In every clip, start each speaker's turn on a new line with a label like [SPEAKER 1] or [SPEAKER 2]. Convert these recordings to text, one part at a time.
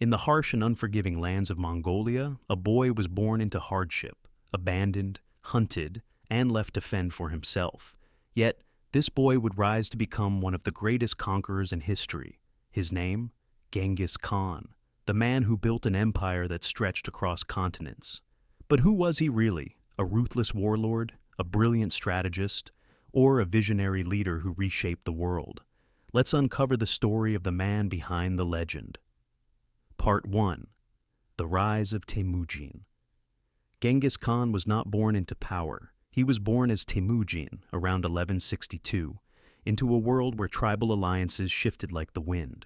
[SPEAKER 1] In the harsh and unforgiving lands of Mongolia, a boy was born into hardship, abandoned, hunted, and left to fend for himself. Yet, this boy would rise to become one of the greatest conquerors in history. His name? Genghis Khan, the man who built an empire that stretched across continents. But who was he really? A ruthless warlord, a brilliant strategist, or a visionary leader who reshaped the world? Let's uncover the story of the man behind the legend. Part 1. The Rise of Temujin. Genghis Khan was not born into power. He was born as Temujin around 1162, into a world where tribal alliances shifted like the wind.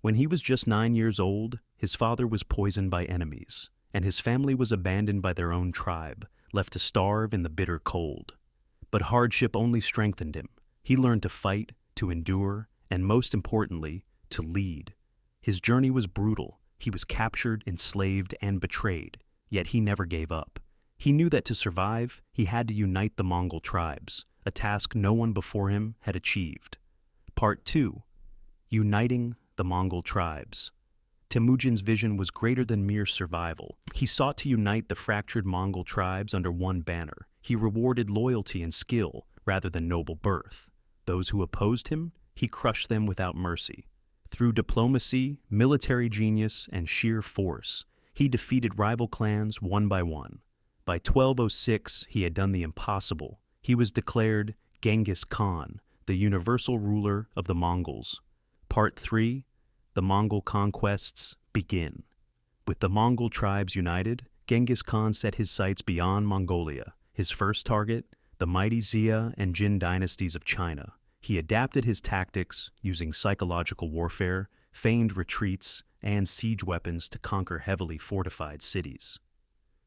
[SPEAKER 1] When he was just 9 years old, his father was poisoned by enemies, and his family was abandoned by their own tribe, left to starve in the bitter cold. But hardship only strengthened him. He learned to fight, to endure, and most importantly, to lead. His journey was brutal. He was captured, enslaved, and betrayed, yet he never gave up. He knew that to survive, he had to unite the Mongol tribes, a task no one before him had achieved. Part 2. Uniting the Mongol tribes. Temujin's vision was greater than mere survival. He sought to unite the fractured Mongol tribes under one banner. He rewarded loyalty and skill rather than noble birth. Those who opposed him, he crushed them without mercy. Through diplomacy, military genius, and sheer force, he defeated rival clans one by one. By 1206, he had done the impossible. He was declared Genghis Khan, the universal ruler of the Mongols. Part 3. The Mongol conquests begin. With the Mongol tribes united, Genghis Khan set his sights beyond Mongolia. His first target, the mighty Xia and Jin dynasties of China. He adapted his tactics, using psychological warfare, feigned retreats, and siege weapons to conquer heavily fortified cities.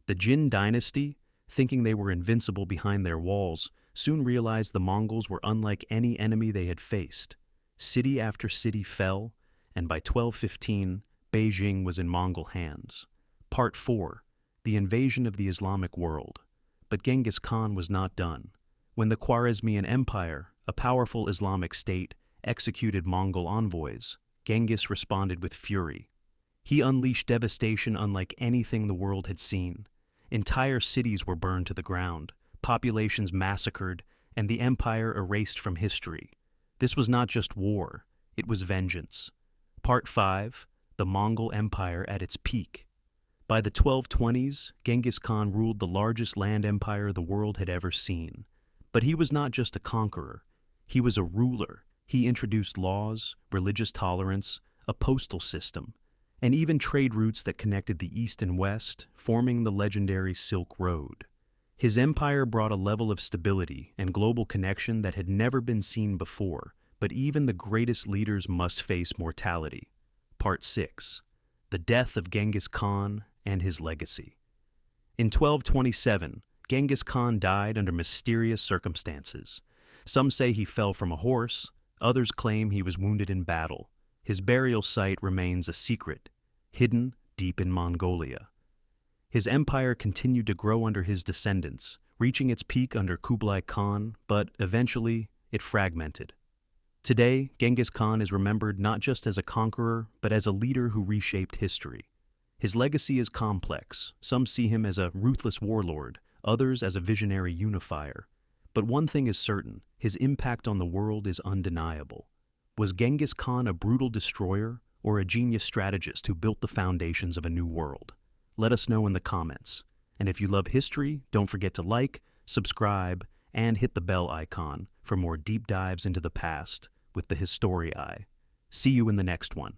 [SPEAKER 1] The Jin dynasty, thinking they were invincible behind their walls, soon realized the Mongols were unlike any enemy they had faced. City after city fell, and by 1215, Beijing was in Mongol hands. Part 4. The Invasion of the Islamic World. But Genghis Khan was not done. When the Khwarezmian Empire, a powerful Islamic state, executed Mongol envoys, Genghis responded with fury. He unleashed devastation unlike anything the world had seen. Entire cities were burned to the ground, populations massacred, and the empire erased from history. This was not just war, it was vengeance. Part 5. The Mongol Empire at its peak. By the 1220s, Genghis Khan ruled the largest land empire the world had ever seen. But he was not just a conqueror. He was a ruler. He introduced laws, religious tolerance, a postal system, and even trade routes that connected the East and West, forming the legendary Silk Road. His empire brought a level of stability and global connection that had never been seen before, but even the greatest leaders must face mortality. Part 6. The Death of Genghis Khan and His Legacy. In 1227, Genghis Khan died under mysterious circumstances. Some say he fell from a horse, others claim he was wounded in battle. His burial site remains a secret, hidden deep in Mongolia. His empire continued to grow under his descendants, reaching its peak under Kublai Khan, but eventually it fragmented. Today, Genghis Khan is remembered not just as a conqueror, but as a leader who reshaped history. His legacy is complex. Some see him as a ruthless warlord, others as a visionary unifier. But one thing is certain, his impact on the world is undeniable. Was Genghis Khan a brutal destroyer or a genius strategist who built the foundations of a new world? Let us know in the comments. And if you love history, don't forget to like, subscribe, and hit the bell icon for more deep dives into the past with the Historii. See you in the next one.